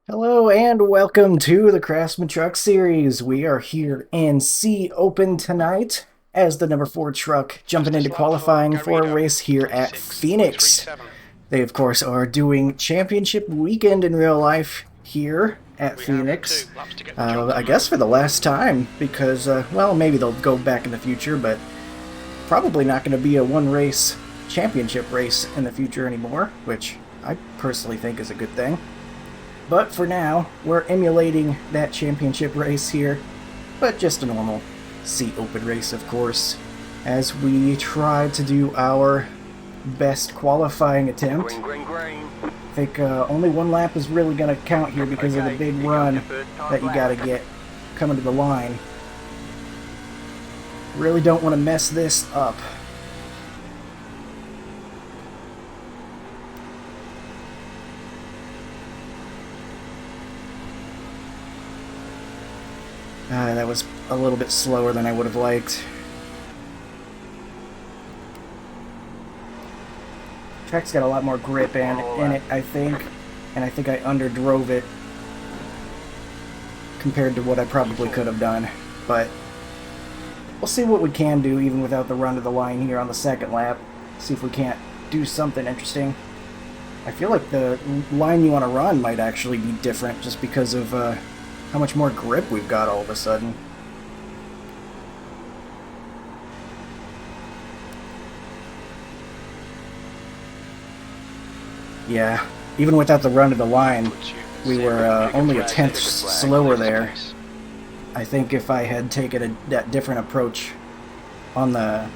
Hello and welcome to the Craftsman Truck Series. We are here in C Open tonight as the number 4 truck jumping into qualifying for a race here at Phoenix. They, of course, are doing championship weekend in real life here at Phoenix. I guess for the last time because, well, maybe they'll go back in the future, but probably not going to be a one-race championship race in the future anymore, which I personally think is a good thing. But for now, we're emulating that championship race here, but just a normal C Open race, of course, as we try to do our best qualifying attempt. I think only one lap is really going to count here because of the big run that you got to get coming to the line. Really don't want to mess this up. That was a little bit slower than I would have liked. Track's got a lot more grip in it, I think, and I think I underdrove it compared to what I probably could have done. But we'll see what we can do even without the run to the line here on the second lap. See if we can't do something interesting. I feel like the line you want to run might actually be different just because of how much more grip we've got all of a sudden. Yeah, even without the run to the line, we were only a tenth slower there. I think if I had taken that different approach on the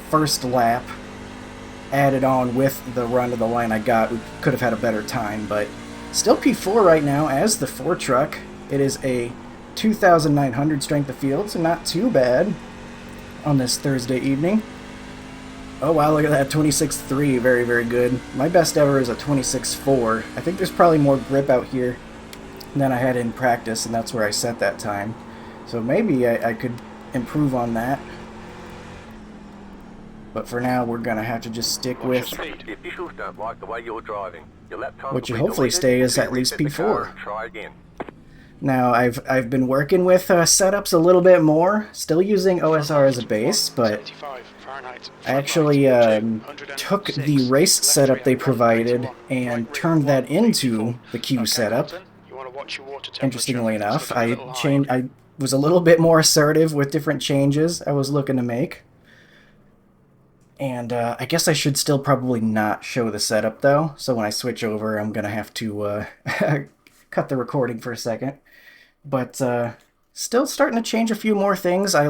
first lap, added on with the run to the line I got, we could have had a better time, but still P4 right now as the 4 truck. It is a 2,900 strength of field, so not too bad on this Thursday evening. Oh wow, look at that, 26.3, very, very good. My best ever is a 26.4. I think there's probably more grip out here than I had in practice, and that's where I set that time. So maybe I could improve on that. But for now, we're going to have to just stick with The officials don't like the way you're driving. Your lap time what you will be hopefully deleted stay is until at you least reset the car P4. and try again. Now, I've been working with setups a little bit more, still using OSR as a base, but I actually took the race setup they provided and turned that into the Q setup. Interestingly enough, I was a little bit more assertive with different changes I was looking to make. And I guess I should still probably not show the setup though, so when I switch over I'm gonna have to cut the recording for a second. But still starting to change a few more things. I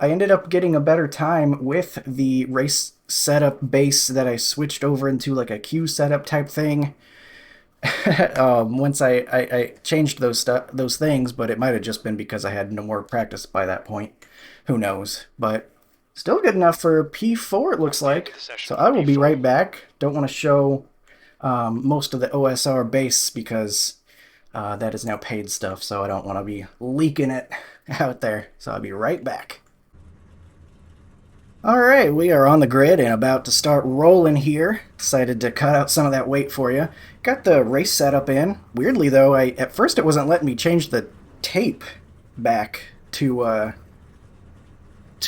ended up getting a better time with the race setup base that I switched over into like a Q setup type thing. Once I changed those things, but it might have just been because I had no more practice by that point. Who knows? But still good enough for P4, it looks like. So I will be right back. Don't want to show most of the OSR base because that is now paid stuff, so I don't want to be leaking it out there. So I'll be right back. Alright, we are on the grid and about to start rolling here. Decided to cut out some of that weight for you. Got the race setup in. Weirdly though, at first it wasn't letting me change the tape back to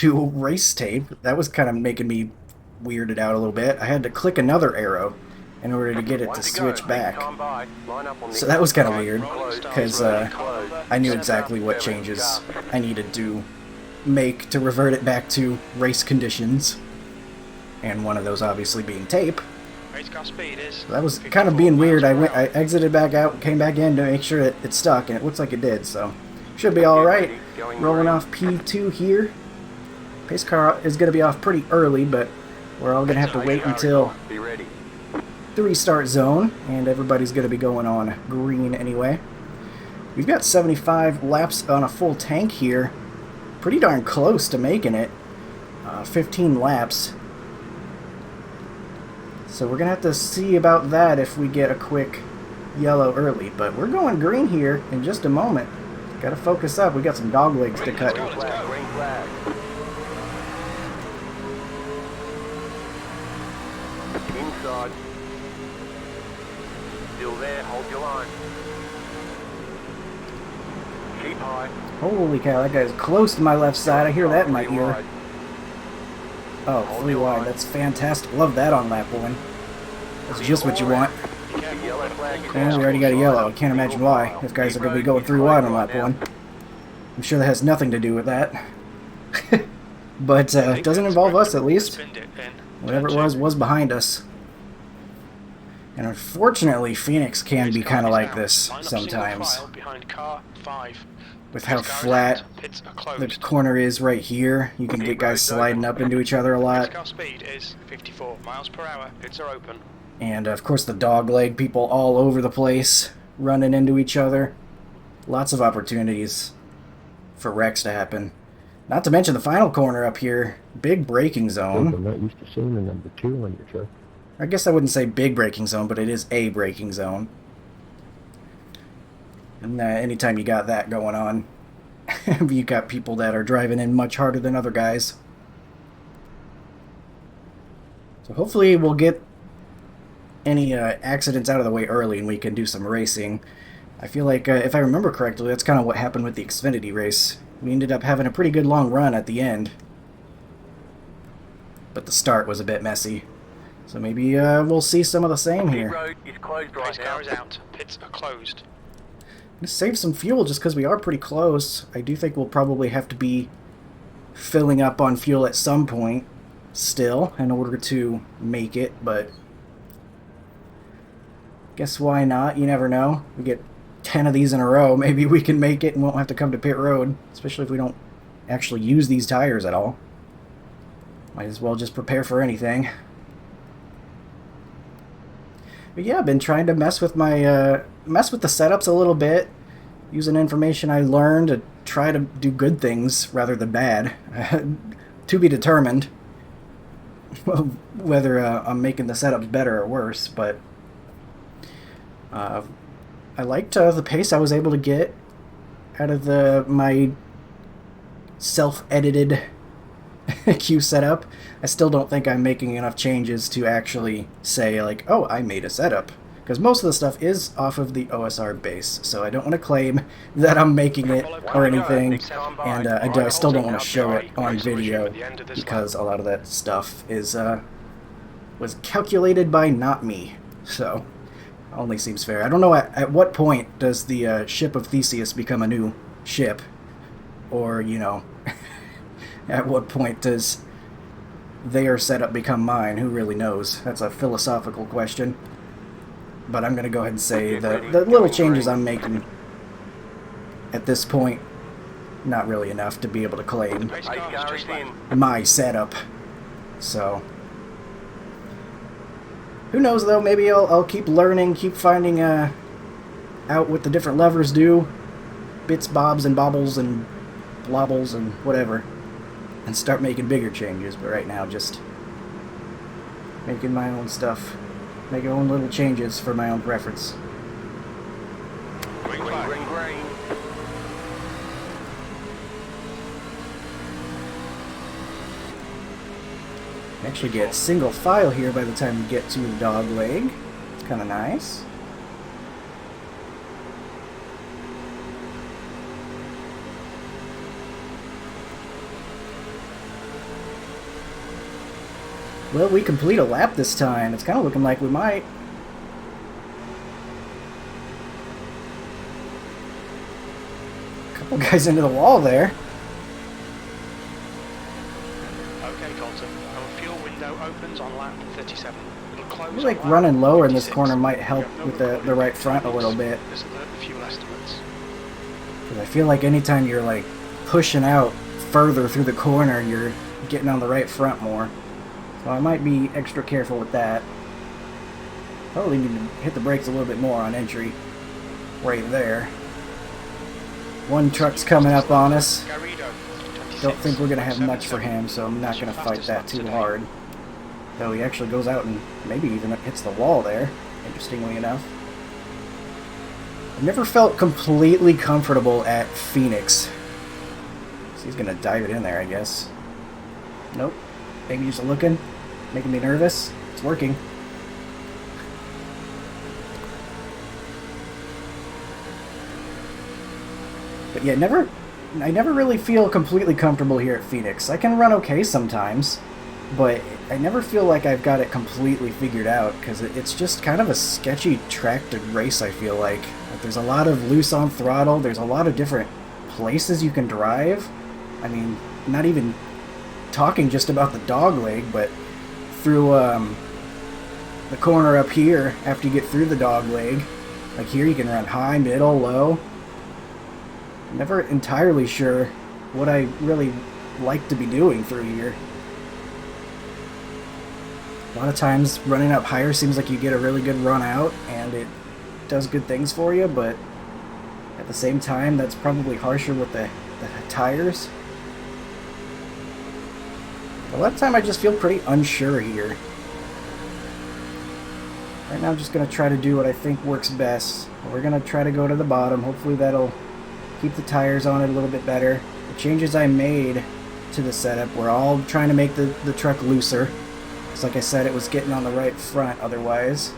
race tape. That was kind of making me weirded out a little bit. I had to click another arrow in order to get it to switch back. So that was kind of weird, because I knew exactly what changes I needed to make to revert it back to race conditions. And one of those obviously being tape. So that was kind of being weird. I exited back out, came back in to make sure that it stuck, and it looks like it did, so should be alright. Rolling off P2 here. Pace car is going to be off pretty early, but we're all going to have to wait until the restart zone, and everybody's going to be going on green anyway. We've got 75 laps on a full tank here. Pretty darn close to making it. 15 laps. So we're going to have to see about that if we get a quick yellow early. But we're going green here in just a moment. Got to focus up. We got some dog legs to cut. Inside. Still there, hold your line. Keep high. Holy cow, that guy's close to my left side. I hear that in my Clear ear. wide. Oh, Hold 3 your wide. line. That's fantastic. Love that on lap 1. That's just what you want. The yellow flag is And out. we already got a yellow. I can't imagine Single why. file. If guys are Pit going to be road going is 3 wide closed on right lap now. 1. I'm sure that has nothing to do with that. But it doesn't involve us, at least. Whatever it was behind us. And unfortunately, Phoenix can be kind of like this sometimes. With how flat the corner is right here, you can get guys sliding up into each other a lot. Car speed is 54 miles per hour. Pits are open. And of course the dog leg people all over the place, running into each other. Lots of opportunities for wrecks to happen. Not to mention the final corner up here, big braking zone. I'm not used to seeing the number 2 on your truck. I guess I wouldn't say big braking zone, but it is a braking zone. And anytime you got that going on, you got people that are driving in much harder than other guys. So hopefully we'll get any accidents out of the way early and we can do some racing. I feel like, if I remember correctly, that's kind of what happened with the Xfinity race. We ended up having a pretty good long run at the end. But the start was a bit messy. So maybe we'll see some of the same Pit here. road is closed right Race now. car is out. Pits are closed. Let's save some fuel just because we are pretty close. I do think we'll probably have to be filling up on fuel at some point still in order to make it, but guess why not? You never know. We get 10 of these in a row, maybe we can make it and won't have to come to pit road, especially if we don't actually use these tires at all. Might as well just prepare for anything. But yeah, I've been trying to mess with my mess with the setups a little bit, using information I learned to try to do good things rather than bad. To be determined whether I'm making the setups better or worse, but I liked the pace I was able to get out of my self-edited queue setup. I still don't think I'm making enough changes to actually say, like, oh, I made a setup. Because most of the stuff is off of the OSR base, so I don't want to claim that I'm making it or anything, and I still don't want to show it on video, because a lot of that stuff is was calculated by not me, so only seems fair. I don't know at what point does the ship of Theseus become a new ship, or, you know, at what point does their setup become mine? Who really knows? That's a philosophical question. But I'm going to go ahead and say the little changes I'm making at this point, not really enough to be able to claim Race car is just left. my setup. So, who knows though, maybe I'll keep learning, keep finding out what the different levers do. Bits, bobs, and bobbles, and blobbles, and whatever. And start making bigger changes, but right now just making my own stuff. Making own little changes for my own preference. Green Green, flag. green, green. Actually get single file here by the time you get to the dog leg. It's kind of nice. Well, we complete a lap this time. It's kind of looking like we might. Couple guys into the wall there. Okay, Colton. Our fuel window opens on lap 37. It'll close I feel like on lap running lower in this 56. corner might help You have no with the recording right of front a little bit. This are the fuel estimates. 'Cause I feel like anytime you're like pushing out further through the corner, you're getting on the right front more. So I might be extra careful with that. Probably need to hit the brakes a little bit more on entry. Right there. One truck's coming up on us. Garrido, 26, Don't think we're going to have much for 77. him, so I'm not going to fight Fastest that lap too today. hard. Though he actually goes out and maybe even hits the wall there, interestingly enough. I've never felt completely comfortable at Phoenix. So he's going to dive it in there, I guess. Nope. Maybe just looking, making me nervous. It's working. But yeah, I never really feel completely comfortable here at Phoenix. I can run okay sometimes, but I never feel like I've got it completely figured out, because it's just kind of a sketchy track to race, I feel like. There's a lot of loose on throttle, there's a lot of different places you can drive. I mean, not even talking just about the dog leg, but through the corner up here, after you get through the dog leg, like here you can run high, middle, low. Never entirely sure what I really like to be doing through here. A lot of times running up higher seems like you get a really good run out and it does good things for you, but at the same time that's probably harsher with the tires. A lot of time I just feel pretty unsure here. Right now I'm just going to try to do what I think works best. We're going to try to go to the bottom. Hopefully that'll keep the tires on it a little bit better. The changes I made to the setup were all trying to make the truck looser. Because like I said, it was getting on the right front otherwise.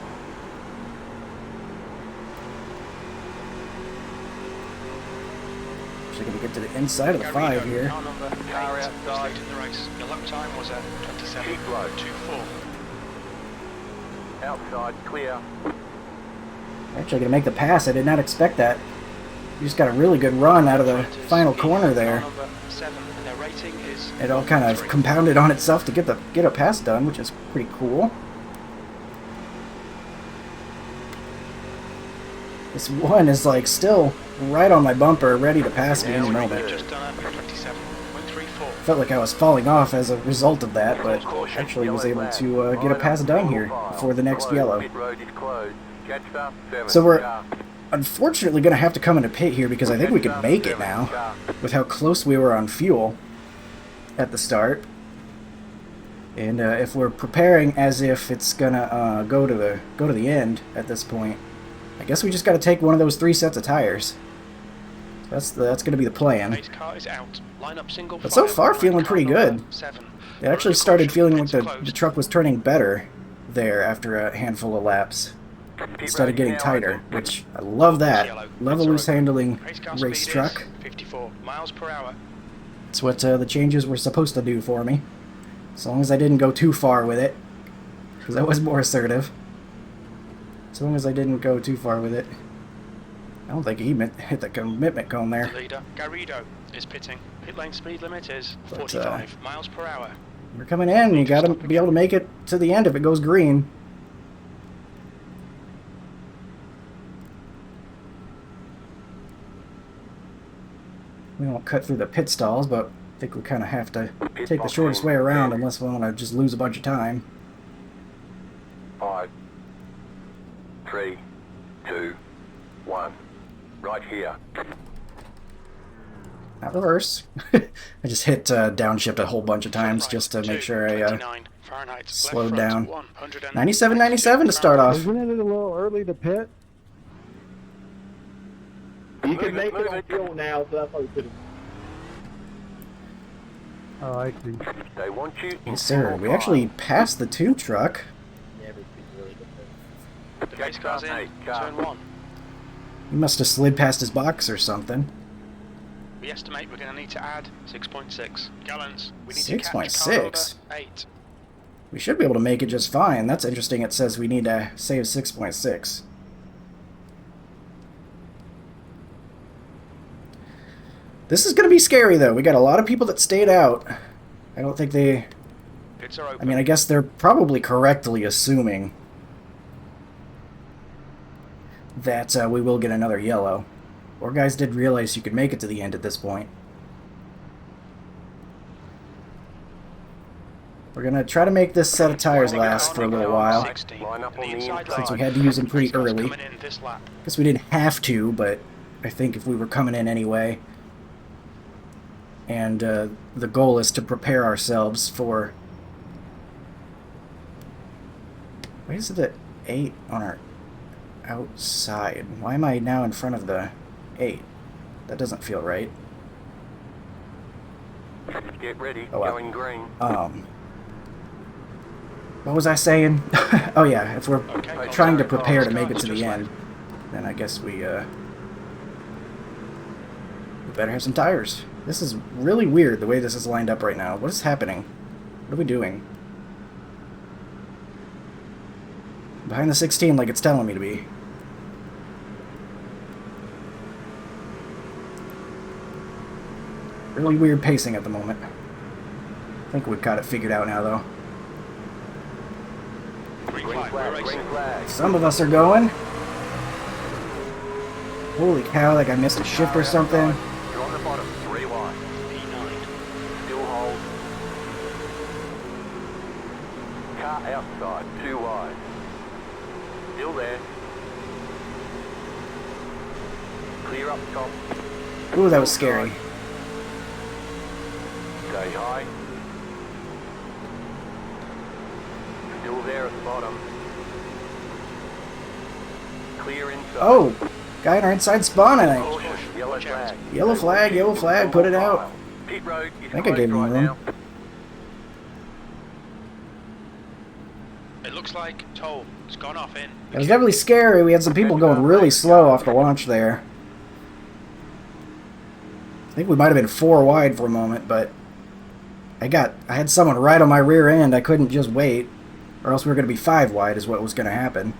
Actually going to get to the inside of the 5 here. Car number 8 was leading the race. Your lap time was at 27.24. Outside, clear. Actually going to make the pass. I did not expect that. You just got a really good run out of the final corner there. It all kind of compounded on itself to get a pass done, which is pretty cool. This one is like still right on my bumper, ready to pass me any moment. Felt like I was falling off as a result of that, but actually was able to get a pass done here before the next yellow. So we're unfortunately going to have to come into pit here because I think we can make it now with how close we were on fuel at the start. And if we're preparing as if it's going to go to the end at this point, I guess we just got to take one of those 3 sets of tires. That's going to be the plan. But so far feeling pretty good. It actually started feeling like the truck was turning better there after a handful of laps. It started getting tighter, which I love that. Love a loose handling race truck. 54 miles per hour. It's what the changes were supposed to do for me. As long as I didn't go too far with it, because I was more assertive. As long as I didn't go too far with it. I don't think he hit the commitment cone there. The leader, Garrido, is pitting. Pit lane speed limit is 45 miles per hour. We're coming in. You got to be able to make it to the end if it goes green. We won't cut through the pit stalls, but I think we kind of have to take the shortest way around unless we want to just lose a bunch of time. 5, 3, 2, 1. Right here. Not reverse. I just hit downshift a whole bunch of times just to make sure I slowed down. 97.97 to start off. Isn't it a little early to pit? You can make it on fuel now, so that's what we could. Oh, I see. They want you. Yes, sir. We actually passed the 2 truck. The pace car's in, turn 1. He must have slid past his box or something. We estimate we're going to need to add 6.6 gallons. We need to catch 6.6? car number 8. We should be able to make it just fine. That's interesting. It says we need to save 6.6. This is going to be scary, though. We got a lot of people that stayed out. I don't think they... Pits are open. I mean, I guess they're probably correctly assuming that we will get another yellow. Or guys did realize you could make it to the end at this point. We're going to try to make this set of tires last for a little while, since we had to use them pretty early. Guess we didn't have to, but I think if we were coming in anyway. And the goal is to prepare ourselves for... Why is it at 8 on our outside? Why am I now in front of the 8? That doesn't feel right. Get ready, Oh, wow. going green. What was I saying? Oh yeah, if we're trying to prepare to make it to the end, then I guess we We better have some tires. This is really weird the way this is lined up right now. What is happening? What are we doing? Behind the 16 like it's telling me to be. Really weird pacing at the moment. I think we've got it figured out now, though. Green flag, we're Green racing. flag. Some of us are going. Holy cow, like I missed a shift or something. You're on the bottom, 3 wide. P9. Still hold. Car outside, 2 wide. Still there. Clear up top. Ooh, that was scary. Stay high. Still there at the bottom. Clear inside. Oh, guy in our inside spawn, I think. Caution, yellow flag. Yellow flag, put it out. Pit road is I think I gave him closed room. right now. It looks like toll. It's gone off in. It was definitely scary. We had some people going really slow off the launch there. I think we might have been 4 wide for a moment, but I had someone right on my rear end. I couldn't just wait, or else we were going to be 5 wide is what was going to happen.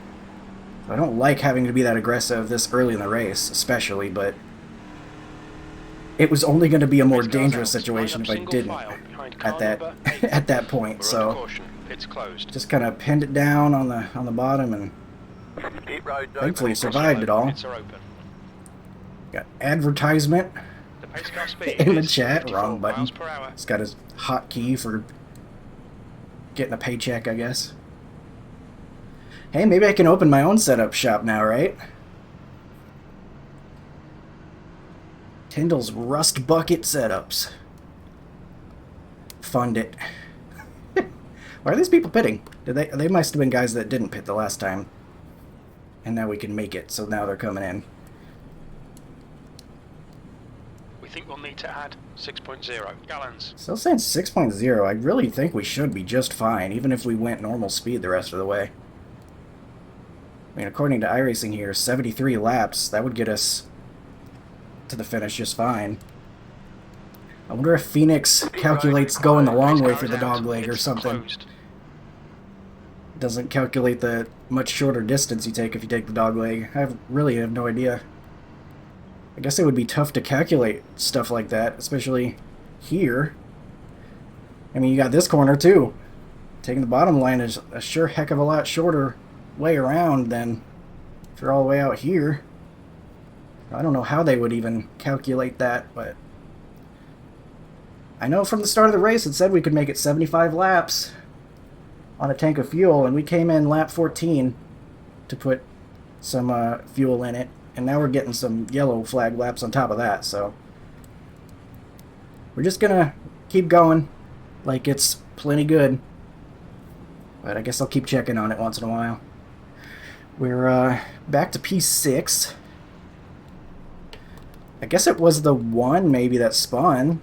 So I don't like having to be that aggressive this early in the race, especially, but it was only going to be a more dangerous situation if I didn't at that point. So It's closed. just kind of pinned it down on the bottom, and Pit road thankfully open. survived it all. Pits are open. Got advertisement The pace car speed in the is chat. 54 Wrong button. miles per hour. He's got his hotkey for getting a paycheck, I guess. Hey, maybe I can open my own setup shop now, right? Tyndall's Rust Bucket Setups. Fund it. Why are these people pitting? They must have been guys that didn't pit the last time. And now we can make it, so now they're coming in. We think we'll need to add 6.0 gallons. Still saying 6.0. I really think we should be just fine, even if we went normal speed the rest of the way. I mean, according to iRacing here, 73 laps, that would get us to the finish just fine. I wonder if Phoenix calculates going the long way through the dog leg or something. Doesn't calculate the much shorter distance you take if you take the dog leg. I really have no idea. I guess it would be tough to calculate stuff like that, especially here. I mean, you got this corner too. Taking the bottom line is a sure heck of a lot shorter way around than if you're all the way out here. I don't know how they would even calculate that, but I know from the start of the race it said we could make it 75 laps on a tank of fuel, and we came in lap 14 to put some fuel in it, and now we're getting some yellow flag laps on top of that, so we're just gonna keep going like it's plenty good, but I guess I'll keep checking on it once in a while. We're back to P6. I guess it was the 1 maybe that spun.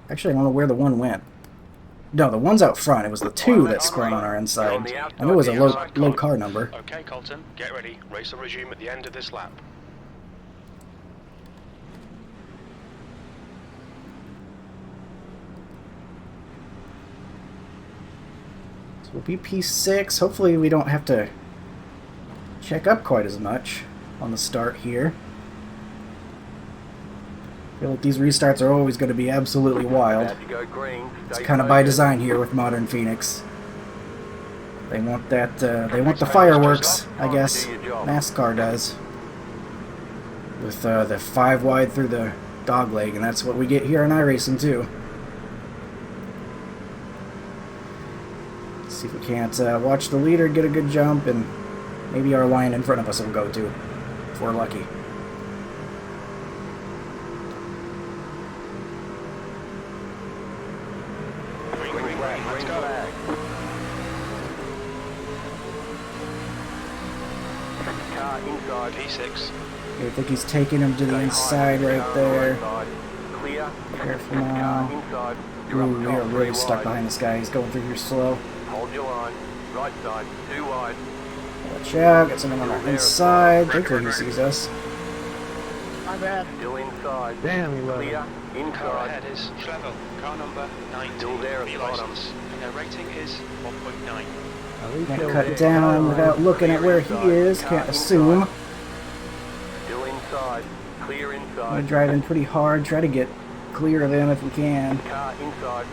Actually, I don't know where the 1 went. No, the 1's out front. It was the 2 that spun on our inside. I knew it was a low car number. Okay, Colton, get ready. Race will resume at the end of this lap. So we'll be P6. Hopefully we don't have to check up quite as much on the start here. I feel like these restarts are always going to be absolutely wild. About to go green. It's Stay kind of by focused. design here with modern Phoenix. They want that. They want the fireworks, I guess. NASCAR does. With the 5 wide through the dog leg, and that's what we get here in iRacing too. Let's see if we can't watch the leader get a good jump, and maybe our line in front of us will go too, if we're lucky. Green, Green green, flag, green, let's green go. flag. Car inside. P6. I think he's taking him to the Stay inside high. right Car there. right side. Clear. Careful Car now. inside. You're up Ooh, we top, are really 3 stuck wide. behind this guy. He's going through here slow. Hold your line. Right side. 2 wide. Watch out. Got someone on our inside. Thankfully he sees us. My bad. Still inside. Damn, he let Clear. him. Car Inside. ahead is Schlevel, car number 19. Still there at the bottom. license, and their rating is 1.9. At least Can't he'll cut get down caught. without looking at where he is. Can't assume. Still inside. Clear I'm inside. driving pretty hard. Try to get clear of him if we can. Car inside.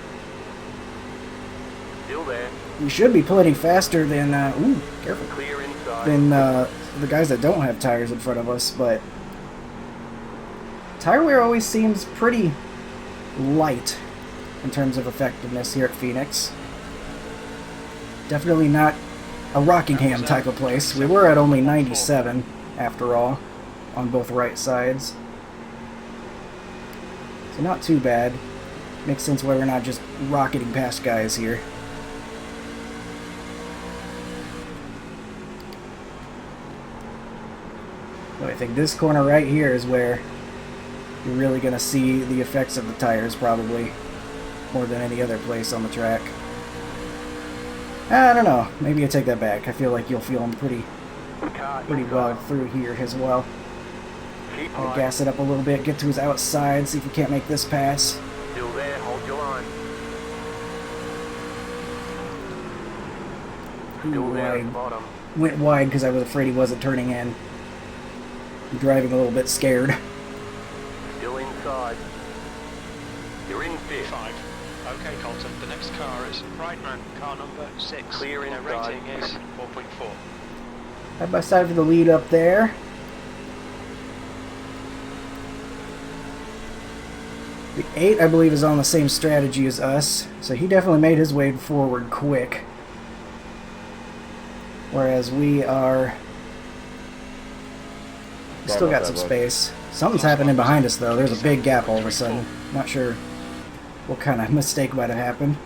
Still there. We should be plenty faster than, ooh, careful, Clear inside. than the guys that don't have tires in front of us, but tire wear always seems pretty light in terms of effectiveness here at Phoenix. Definitely not a Rockingham type of place. We were at only 97, after all, on both right sides. So not too bad. Makes sense why we're not just rocketing past guys here. But I think this corner right here is where you're really going to see the effects of the tires, probably, more than any other place on the track. I don't know. Maybe I take that back. I feel like you'll feel them pretty Car well inside. through here as well. Keep I'll high. gas it up a little bit, get to his outside, see if we can't make this pass. Still there. Hold your line. Still Ooh, there at the I bottom. went wide because I was afraid he wasn't turning in. I'm driving a little bit scared. Still inside. You're in fifth. 5. Okay, Colton, the next car is Prideman, car number 6. Clear and their inside. rating is 4.4. Side by side for the lead up there. The 8, I believe, is on the same strategy as us, so he definitely made his way forward quick. Whereas we are... Still got some space. Something's happening behind us, though. There's a big gap all of a sudden. Not sure what kind of mistake might have happened.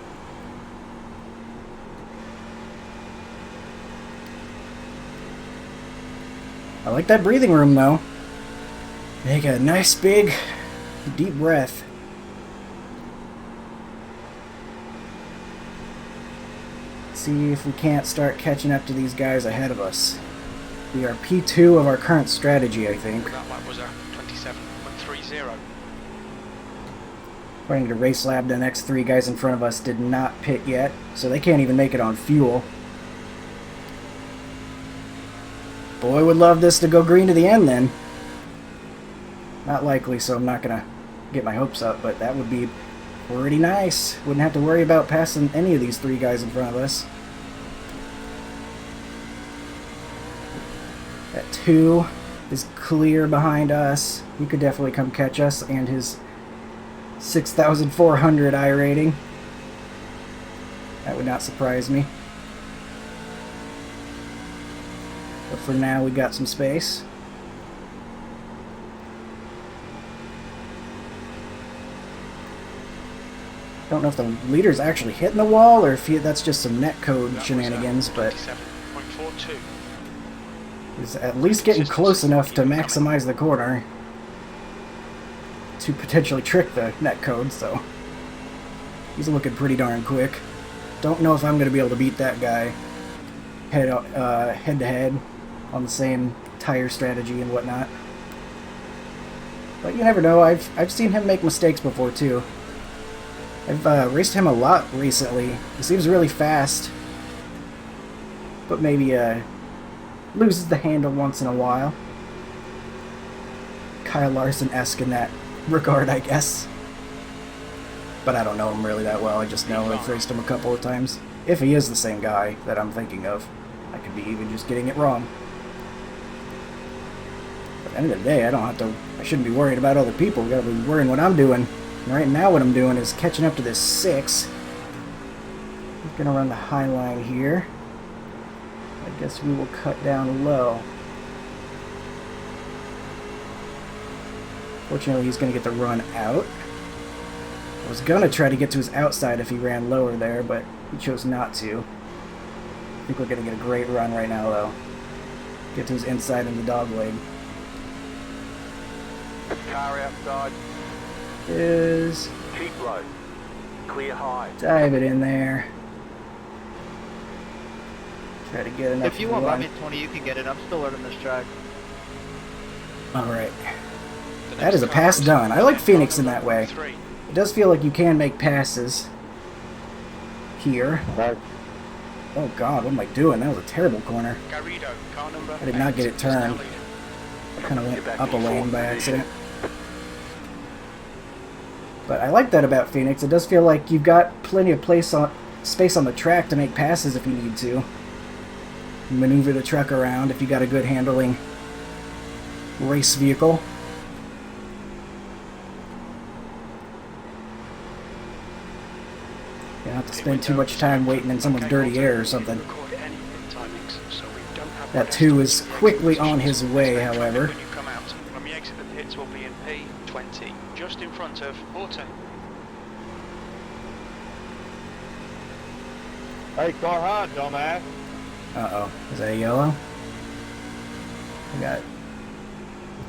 I like that breathing room, though. Take a nice, big, deep breath. See if we can't start catching up to these guys ahead of us. We are P2 of our current strategy, I think. That lap was a 27.30. According to Race Lab, the next 3 guys in front of us did not pit yet, so they can't even make it on fuel. Boy, would love this to go green to the end then. Not likely, so I'm not gonna get my hopes up, but that would be pretty nice. Wouldn't have to worry about passing any of these 3 guys in front of us. That 2 is clear behind us. He could definitely come catch us and his 6,400 I rating. That would not surprise me. But for now, we got some space. Don't know if the leader's actually hitting the wall or if that's just some netcode shenanigans, but 27.42. he's at least getting close enough to maximize the corner to potentially trick the netcode, so he's looking pretty darn quick. Don't know if I'm going to be able to beat that guy head to head on the same tire strategy and whatnot. But you never know. I've seen him make mistakes before too. I've raced him a lot recently. He seems really fast, but maybe loses the handle once in a while. Kyle Larson-esque in that regard, I guess. But I don't know him really that well. I just know I've raced him a couple of times. If he is the same guy that I'm thinking of, I could be even just getting it wrong. But at the end of the day, I shouldn't be worried about other people. I've got to be worrying what I'm doing. And right now what I'm doing is catching up to this 6. I'm going to run the high line here. I guess we will cut down low. Fortunately, he's going to get the run out. I was going to try to get to his outside if he ran lower there, but he chose not to. I think we're going to get a great run right now, though. Get to his inside in the dog leg. Car outside. Is Keep low. Clear high. dive it in there. Try to get enough If you want run. buy me 20, you can get it. I'm still learning this track. Alright. That is a pass done. I like Phoenix in that way. It does feel like you can make passes here. Right. Oh god, what am I doing? That was a terrible corner. Garrido, car number I did not get it 8, is now turned. leading. I kind of went up a lane by accident. But I like that about Phoenix. It does feel like you've got plenty of space on the track to make passes if you need to. Maneuver the truck around if you got a good handling race vehicle. You don't have to spend too much time waiting in someone's dirty air or something. That 2 is quickly on his way, however. When you come out, when we exit the pits, we'll be in P20, just in front of Horton. Hey, car high, dumbass. Uh-oh. Is that a yellow? We got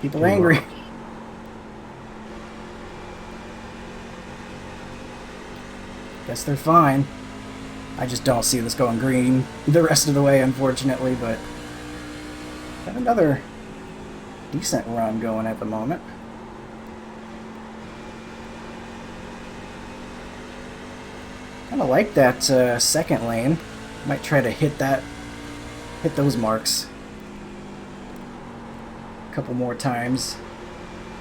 people angry. Guess they're fine. I just don't see this going green the rest of the way, unfortunately, but got another decent run going at the moment. Kind of like that second lane. Might try to hit those marks a couple more times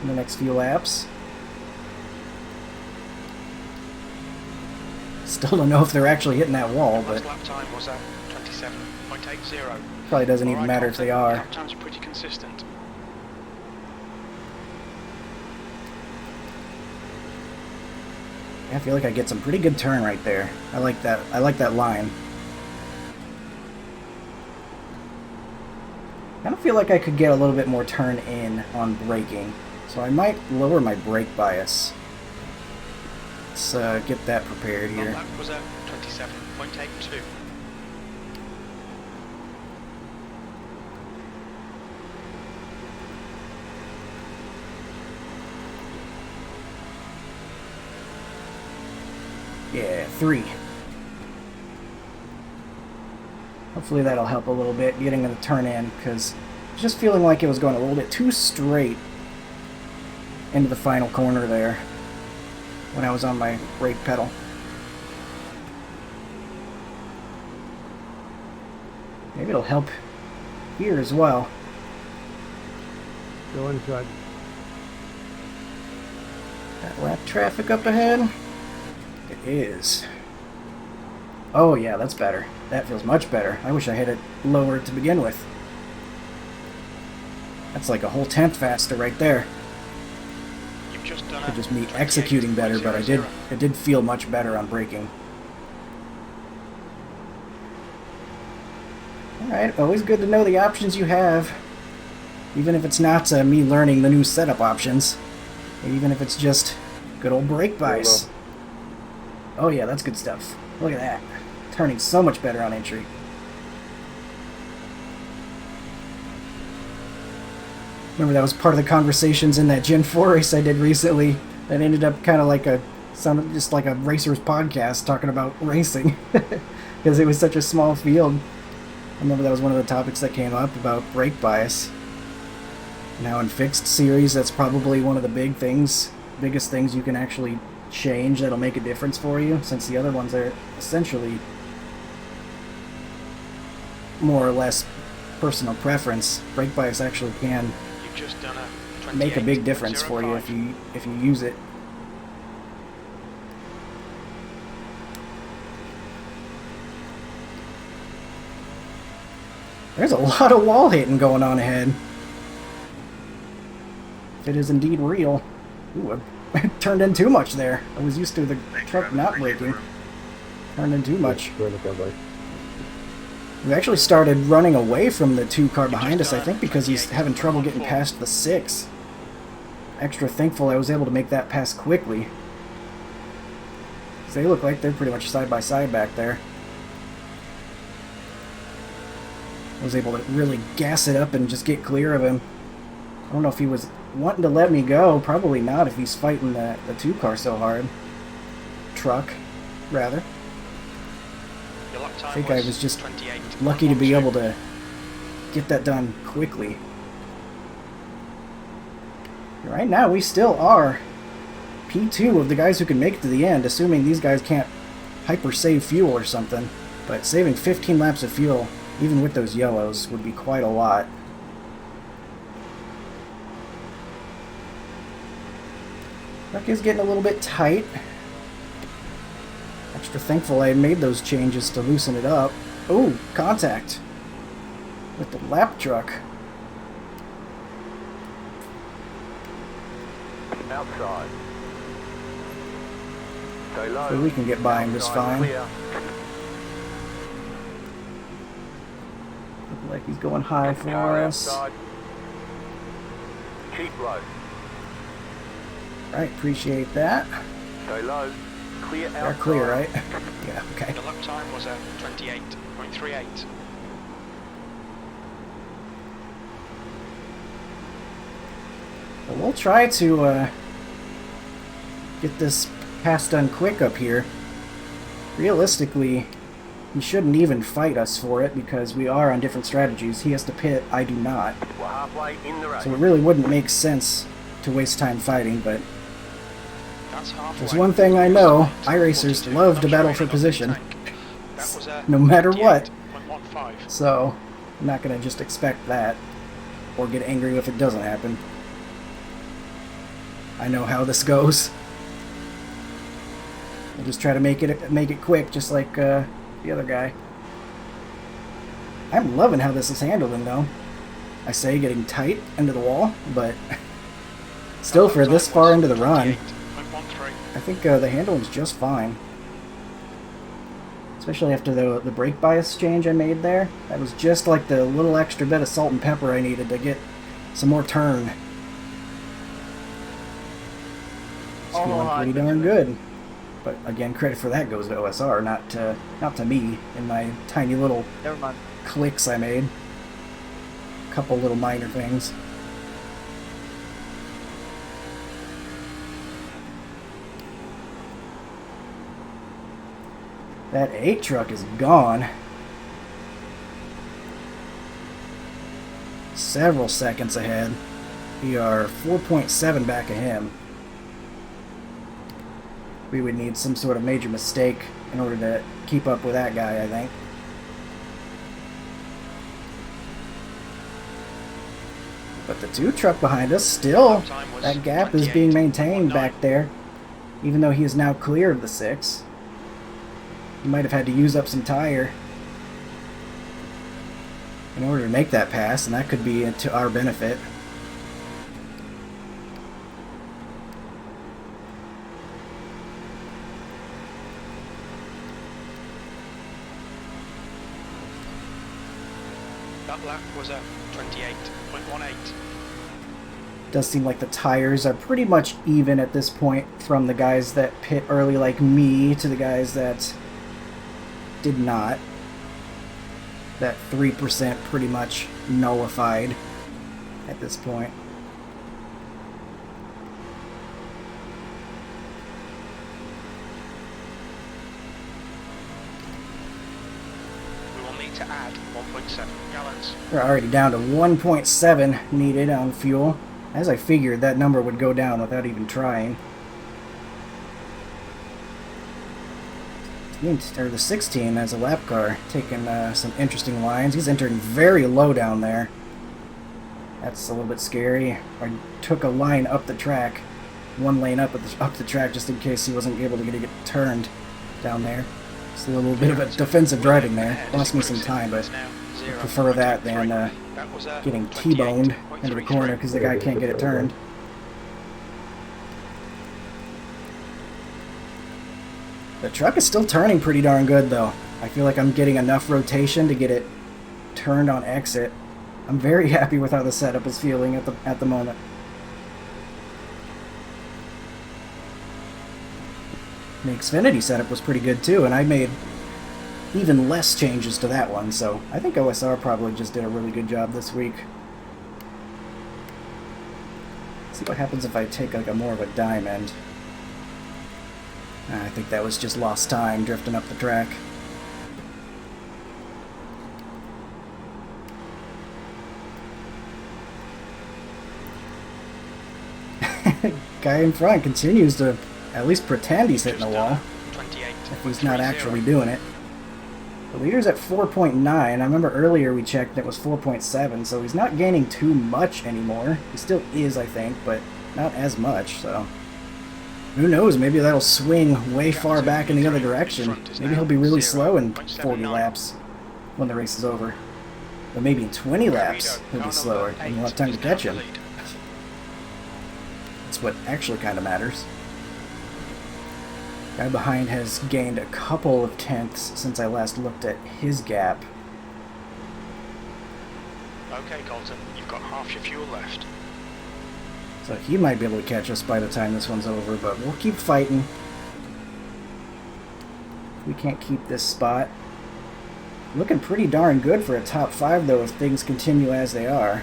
in the next few laps. Still don't know if they're actually hitting that wall, but Lap time was at 27.80. probably doesn't even matter if they are. Lap times are pretty consistent. I feel like I get some pretty good turn right there. I like that. I like that line. I don't feel like I could get a little bit more turn in on braking, so I might lower my brake bias. Let's get that prepared here. Lap was at 27.82. Yeah, 3. Hopefully that'll help a little bit getting the turn in, because just feeling like it was going a little bit too straight into the final corner there when I was on my brake pedal. Maybe it'll help here as well. Go inside. Got lap traffic up ahead. It is. Oh yeah, that's better. That feels much better. I wish I had it lower to begin with. That's like a whole tenth faster right there. You've just done It just me executing better, but it did feel much better on braking. Alright, always good to know the options you have. Even if it's not me learning the new setup options. Even if it's just good old brake bias. Oh yeah, that's good stuff. Look at that. Turning so much better on entry. Remember that was part of the conversations in that Gen 4 race I did recently that ended up kind of like sounded just like a racer's podcast talking about racing. Because it was such a small field. I remember that was one of the topics that came up about brake bias. Now in fixed series, that's probably one of the biggest things you can actually change that'll make a difference for you, since the other ones are essentially more or less personal preference. Brake bias actually can You've just done a make a big difference for you if you use it. There's a lot of wall hitting going on ahead. If it is indeed real. Ooh, I turned in too much there. I was used to the truck not braking. Turned in too much. We actually started running away from the 2 car behind us, I think because he's having trouble getting past the 6. Extra thankful I was able to make that pass quickly. 'Cause they look like they're pretty much side by side back there. I was able to really gas it up and just get clear of him. I don't know if he was wanting to let me go. Probably not if he's fighting the 2 car so hard. Truck, rather. I think I was just lucky to be able to get that done quickly. Right now, we still are P2 of the guys who can make it to the end, assuming these guys can't hyper save fuel or something. But saving 15 laps of fuel, even with those yellows, would be quite a lot. Truck is getting a little bit tight. Extra thankful I made those changes to loosen it up. Oh, contact with the lap truck. Outside. Stay low. So we can get by him just fine. Clear. Looking like he's going high for Car us. outside. Keep low. Right, appreciate that. Stay low. Clear outside. They're clear, right? Yeah, okay. The lap time was 28.38. But we'll try to get this pass done quick up here. Realistically, he shouldn't even fight us for it because we are on different strategies. He has to pit, I do not. We're halfway in the race. So it really wouldn't make sense to waste time fighting, but That's halfway. there's one thing I know, iRacers love to battle for position, no matter what. 58.15. So I'm not going to just expect that or get angry if it doesn't happen. I know how this goes. I'll just try to make it quick, just like the other guy. I'm loving how this is handling, though. I say getting tight into the wall, but still for this far into the run, 28.13. I think the handling's just fine. Especially after the brake bias change I made there. That was just like the little extra bit of salt and pepper I needed to get some more turn. It's feeling pretty darn good. But again, credit for that goes to OSR, not to me and my tiny little Never mind. clicks I made. A couple little minor things. That 8 truck is gone. Several seconds ahead. We are 4.7 back of him. We would need some sort of major mistake in order to keep up with that guy, I think. But the 2 truck behind us, still, that gap is being maintained back there. Even though he is now clear of the 6. He might have had to use up some tire in order to make that pass, and that could be to our benefit. That lap was 28.18. Does seem like the tires are pretty much even at this point from the guys that pit early like me to the guys that did not. That 3% pretty much nullified at this point. We will need to add 1.7 gallons. We're already down to 1.7 needed on fuel. As I figured, that number would go down without even trying. Or the 16 as a lap car, taking some interesting lines. He's entering very low down there. That's a little bit scary. I took a line up the track, one lane up the track, just in case he wasn't able to get it turned down there. It's a little bit of a defensive driving there. Lost me some time, but I prefer that than getting T-boned into the corner because the guy can't get it turned. The truck is still turning pretty darn good, though. I feel like I'm getting enough rotation to get it turned on exit. I'm very happy with how the setup is feeling at the moment. The Xfinity setup was pretty good too, and I made even less changes to that one, so I think OSR probably just did a really good job this week. Let's see what happens if I take like a more of a diamond. I think that was just lost time drifting up the track. guy in front continues to at least pretend he's hitting the Just wall, 28. if he's not actually doing it. The leader's at 4.9. I remember earlier we checked it was 4.7, so he's not gaining too much anymore. He still is, I think, but not as much, so... Who knows, maybe that'll swing way far back in the other direction. Maybe he'll be really slow in 40 laps when the race is over. But maybe in 20 laps he'll be slower, and you'll have time to catch him. That's what actually kind of matters. Guy behind has gained a couple of tenths since I last looked at his gap. Okay, Colton, you've got half your fuel left. So he might be able to catch us by the time this one's over, but we'll keep fighting. We can't keep this spot. Looking pretty darn good for a top 5 though if things continue as they are.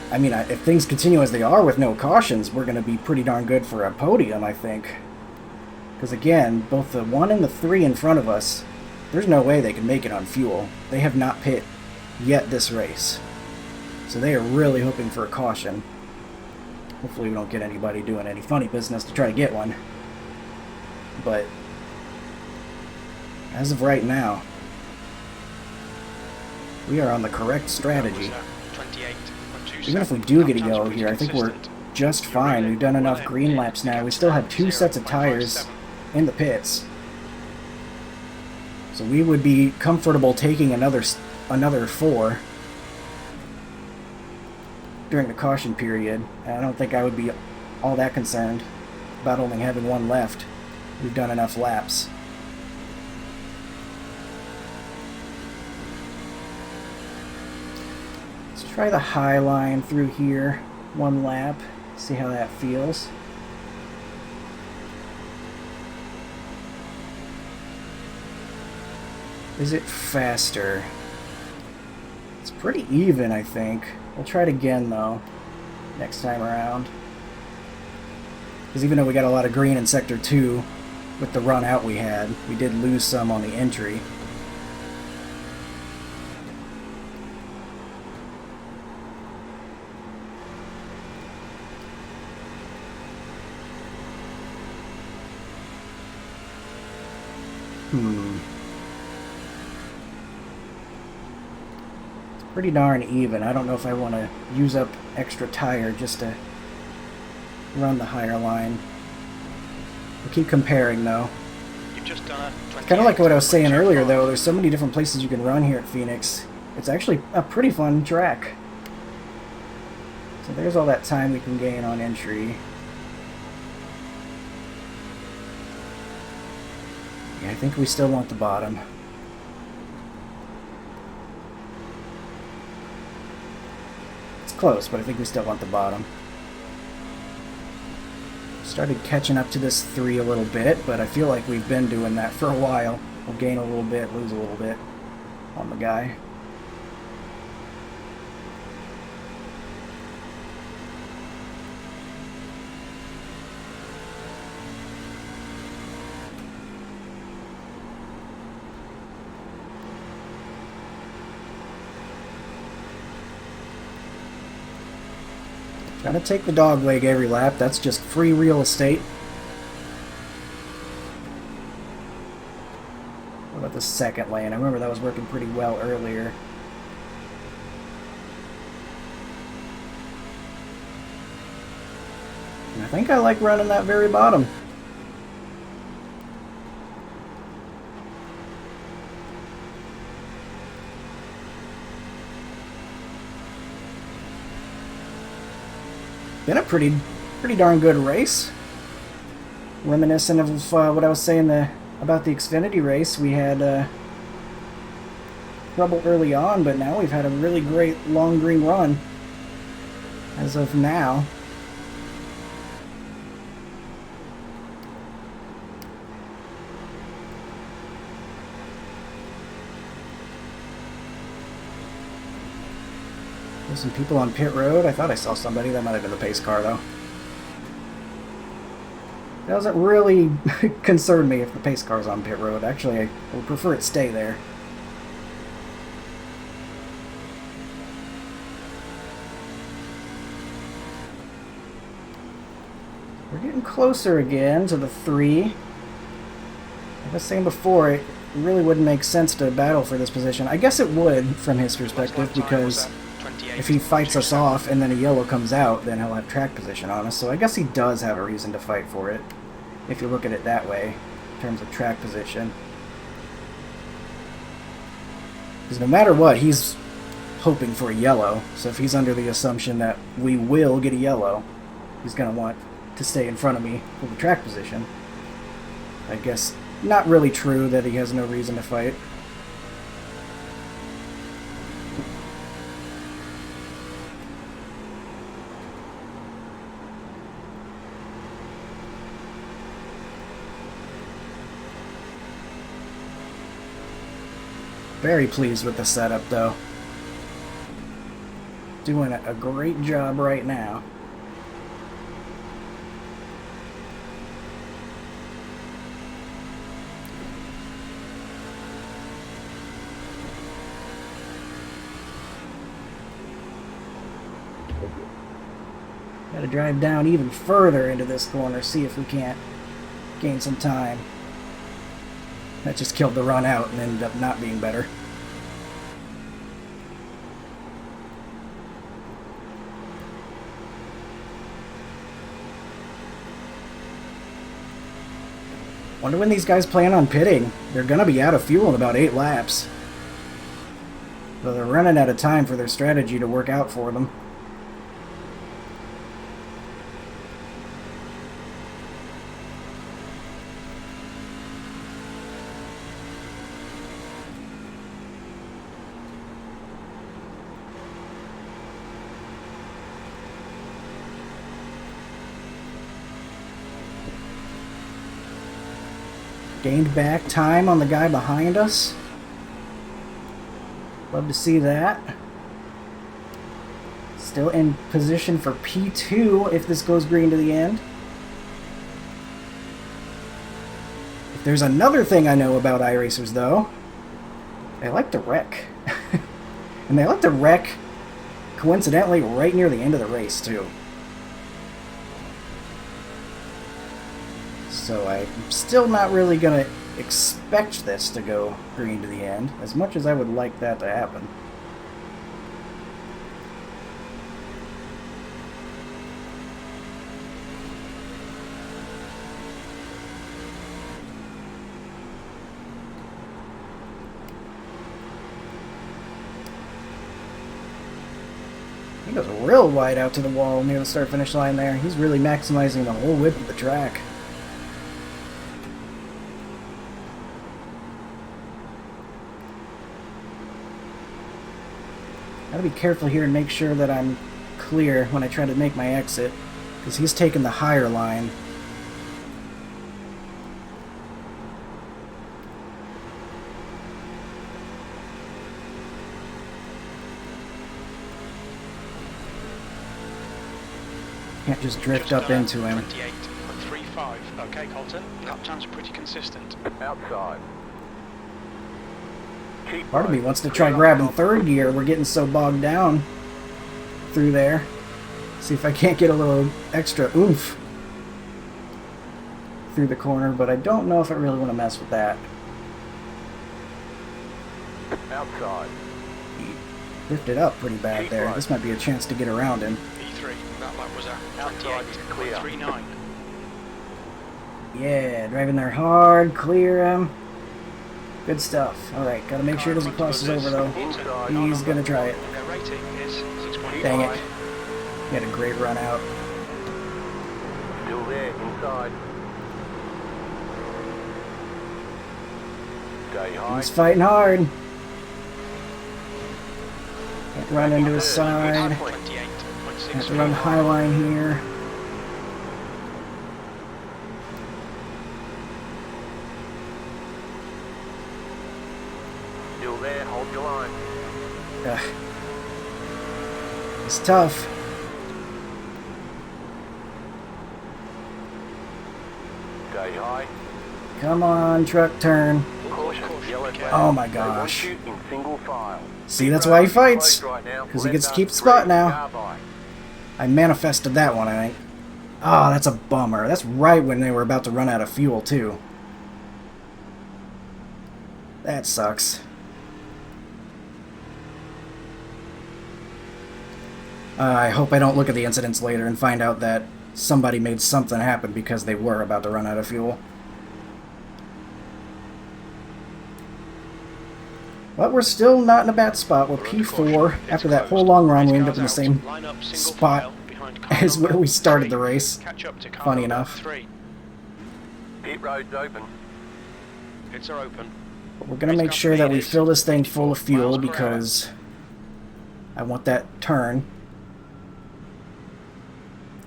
I mean, if things continue as they are with no cautions, we're going to be pretty darn good for a podium, I think. Because again, both the 1 and the 3 in front of us, there's no way they can make it on fuel. They have not pit yet this race. So they are really hoping for a caution. Hopefully we don't get anybody doing any funny business to try to get one. But as of right now, we are on the correct strategy. 28. Even if we do get a yellow here, I think we're just fine. We've done enough green laps now. We still have 2 sets of tires in the pits. So we would be comfortable taking another 4 during the caution period. And I don't think I would be all that concerned about only having 1 left. We've done enough laps. Let's try the high line through here. 1 lap. See how that feels. Is it faster? It's pretty even, I think. We'll try it again, though, next time around. Because even though we got a lot of green in Sector 2, with the run out we had, we did lose some on the entry. Pretty darn even. I don't know if I want to use up extra tire just to run the higher line. We'll keep comparing though. You've just done a Kind of like what I was saying earlier though, there's so many different places you can run here at Phoenix. It's actually a pretty fun track. So there's all that time we can gain on entry. Yeah, I think we still want the bottom. Close, but I think we still want the bottom. Started catching up to this 3 a little bit, but I feel like we've been doing that for a while. We'll gain a little bit, lose a little bit on the guy. Gotta take the dog leg every lap, that's just free real estate. What about the second lane? I remember that was working pretty well earlier. And I think I like running that very bottom. Been a pretty darn good race. Reminiscent of what I was saying about the Xfinity race. We had trouble early on, but now we've had a really great long green run as of now. There's some people on pit road. I thought I saw somebody. That might have been the pace car, though. It doesn't really concern me if the pace car's on pit road. Actually, I would prefer it stay there. We're getting closer again to the 3. Like I was saying before, it really wouldn't make sense to battle for this position. I guess it would from his perspective, because if he fights us off and then a yellow comes out, then he'll have track position on us. So I guess he does have a reason to fight for it, if you look at it that way, in terms of track position. Because no matter what, he's hoping for a yellow. So if he's under the assumption that we will get a yellow, he's going to want to stay in front of me for the track position. I guess not really true that he has no reason to fight. Very pleased with the setup, though. Doing a great job right now. Gotta drive down even further into this corner, see if we can't gain some time. That just killed the run out and ended up not being better. Wonder when these guys plan on pitting. They're gonna be out of fuel in about 8 laps. So they're running out of time for their strategy to work out for them. Gained back time on the guy behind us. Love to see that. Still in position for P2 if this goes green to the end. If there's another thing I know about iRacers, though, they like to wreck. And they like to wreck, coincidentally, right near the end of the race, too. So I'm still not really going to expect this to go green to the end, as much as I would like that to happen. He goes real wide out to the wall near the start-finish line there. He's really maximizing the whole width of the track. Gotta be careful here and make sure that I'm clear when I try to make my exit, because he's taking the higher line. Can't just drift up into him. 28.35. Okay, Colton. Lap time's pretty consistent. Outside. Keep Part of me right. wants to try Clear grabbing up. third gear. We're getting so bogged down through there. See if I can't get a little extra oomph through the corner, but I don't know if I really want to mess with that. Outside. He drifted up pretty bad there. This might be a chance to get around him. E3. That lap was at Outside is clear. 28.39. Yeah, driving there hard, clear him. Good stuff. Alright, gotta make sure he doesn't cross us over though. Inside. He's gonna try it. Their rating is 6.5. Dang it. He had a great run out. Still there. Inside. Stay high. He's fighting hard. Can't run into his side. 28.6. Have to run high line here. Still there. Hold your line. Ugh. It's tough. Stay high. Come on, truck turn. Caution. Yellow flag. Oh my They want gosh. you in single file. See, that's why he fights. Closed right now. Because he Left gets to up keep the 3. spot now. Car by. I manifested that one, I think. Oh, that's a bummer. That's right when they were about to run out of fuel, too. That sucks. I hope I don't look at the incidents later and find out that somebody made something happen because they were about to run out of fuel. But we're still not in a bad spot. We're P4. After that whole long run, we ended up in the same spot as where we started the race. Funny enough. Pit road's open. Pits are open. But we're going to make sure that we fill this thing full of fuel because I want that turn.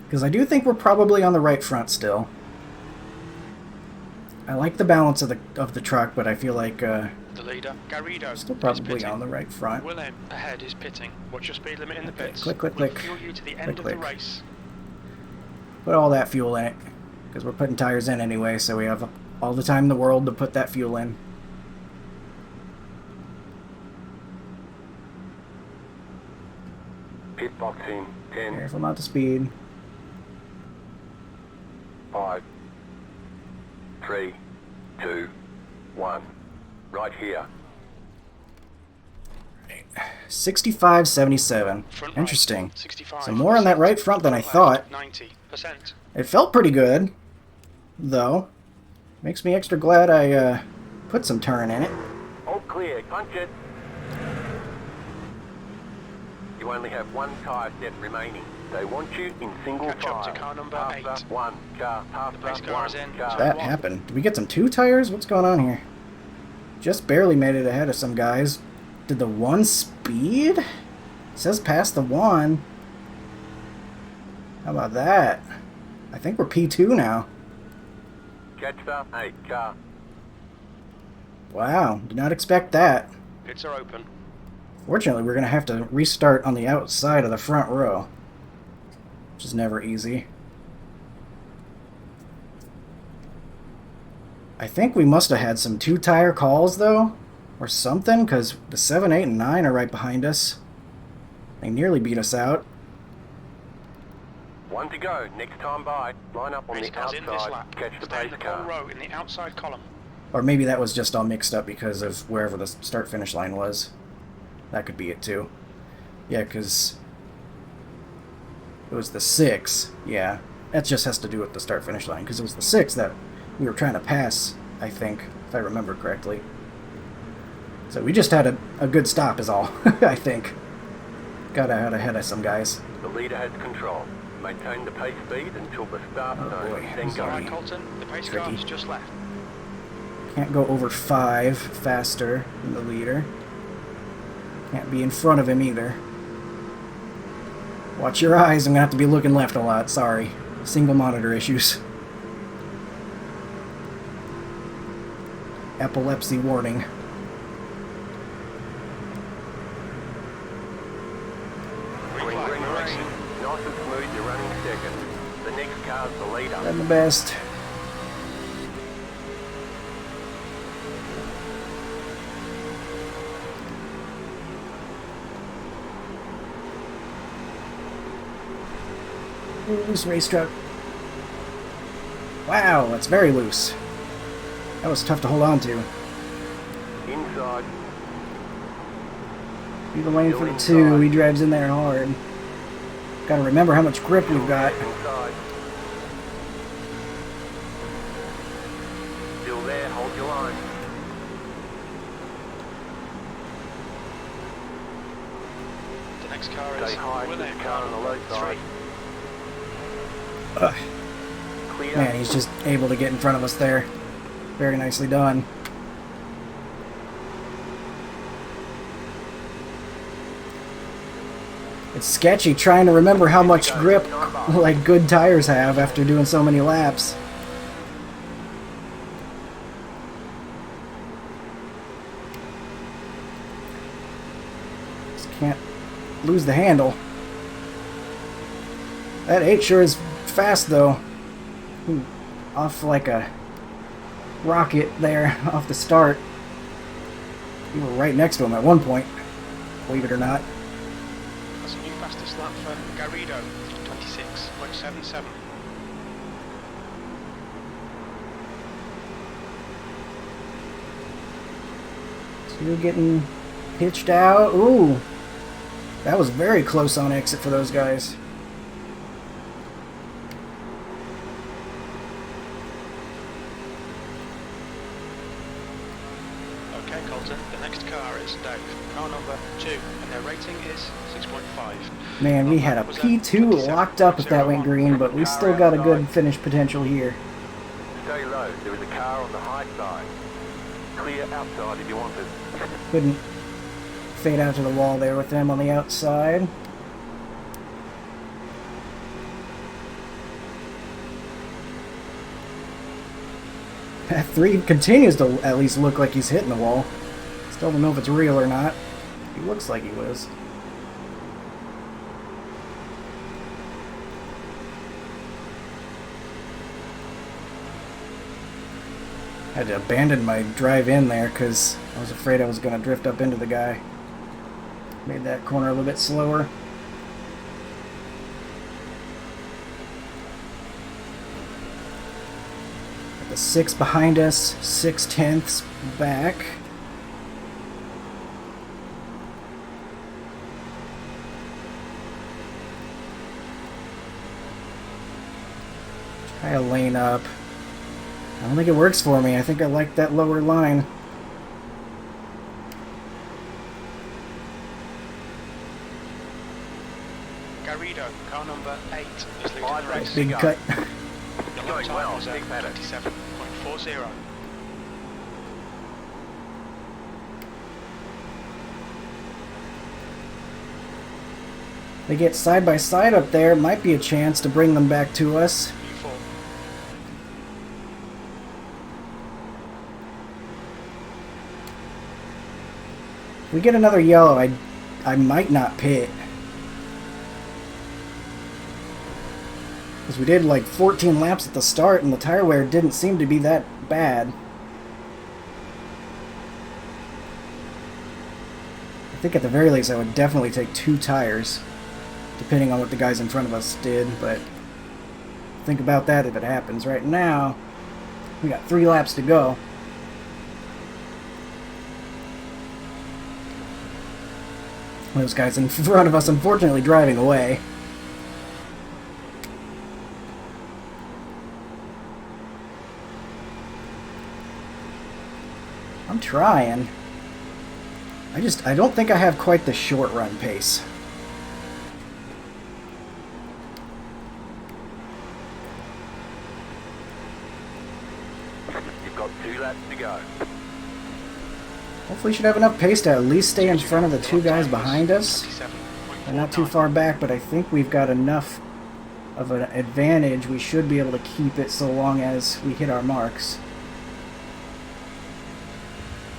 Because I do think we're probably on the right front still. I like the balance of the truck, but I feel like the leader, Garrido, still probably on the right front. Willem ahead is pitting. What's your speed limit in the pits? Click, click, We'll click. fuel you to the Click, end of click. the race. Put all that fuel in it. Because we're putting tires in anyway, so we have all the time in the world to put that fuel in. Pit box in. 10, Careful not to speed. 5, 3, 2, 1. Right here. 65.77. Front right, Interesting. 65. So more on that right front than I thought. 90%. It felt pretty good, though. Makes me extra glad I put some turn in it. All clear. Punch it. You only have one tyre set remaining. They want you in single Catch up to file. car number After 8. one car. The pace After car one is in. car. That happened. Did we get some 2 tires? What's going on here? Just barely made it ahead of some guys. Did the 1 speed? It says past the 1. How about that? I think we're P2 now. Catch the 8 car. Wow, did not expect that. Pits are open. Fortunately, we're going to have to restart on the outside of the front row, which is never easy. I think we must have had some 2-tire calls, though, or something, because the 7, 8, and 9 are right behind us. They nearly beat us out. 1 to go. Next time by. Line up on Pace the car's in this outside. lap. Catch the Stay in pace the pole car. row in the outside column. Or maybe that was just all mixed up because of wherever the start-finish line was. That could be it, too. Yeah, because it was the 6. Yeah, that just has to do with the start-finish line, because it was the 6 that we were trying to pass, I think, if I remember correctly. So we just had a good stop is all, I think. Got out ahead of some guys. The leader has control. Maintain the pace speed until the start Oh, zone. boy. Then go. Alright, Colton, the pace car Tricky. has just left. Can't go over 5 faster than the leader. Can't be in front of him either. Watch your eyes, I'm gonna have to be looking left a lot, sorry. Single monitor issues. Epilepsy warning. Green Green, flag, green, we're green. racing. Nice and smooth, you're running second. The next car's the leader. Done the best. Loose race truck. Wow, that's very loose. That was tough to hold on to. Inside. Be the lane for the 2, he drives in there hard. Gotta remember how much grip we've got. Inside. Still there, hold your line. The next car is Stay high, Willem, this car on the low side. 3. Ugh. Clear. Man, he's just able to get in front of us there. Very nicely done. It's sketchy trying to remember how much grip like good tires have after doing so many laps. Just can't lose the handle. That 8 sure is fast though. Ooh, off like a rocket there off the start. We were right next to him at one point, believe it or not. That's a new fastest lap for Garrido, 26.77. Two getting pitched out. Ooh, that was very close on exit for those guys. Okay, Colton, the next car is Dave, car number 2, and their rating is 6.5. Man, we had a P2 locked up if that went green, but we still got a good finish potential here. Stay low. There is a car on the high side. Clear outside if you want it. Couldn't fade out to the wall there with them on the outside. That 3 continues to at least look like he's hitting the wall. Still don't know if it's real or not. He looks like he was. Had to abandon my drive in there because I was afraid I was going to drift up into the guy. Made that corner a little bit slower. Got the 6 behind us, 6/10 back. Try a lane up. I don't think it works for me. I think I like that lower line. Garrido, car number 8, is leading the race. Big cut. The lap Going time well, was big paddock. 27.40. They get side by side up there. Might be a chance to bring them back to us. P4. If we get another yellow, I might not pit. Because we did like 14 laps at the start and the tire wear didn't seem to be that bad. I think at the very least I would definitely take 2 tires, depending on what the guys in front of us did, but think about that if it happens. Right now, we got 3 laps to go. Those guys in front of us unfortunately driving away. I'm trying. I don't think I have quite the short run pace. You've got 2 laps to go. Hopefully should have enough pace to at least stay in front of the 2 guys behind us. They're not too far back, but I think we've got enough of an advantage. We should be able to keep it so long as we hit our marks.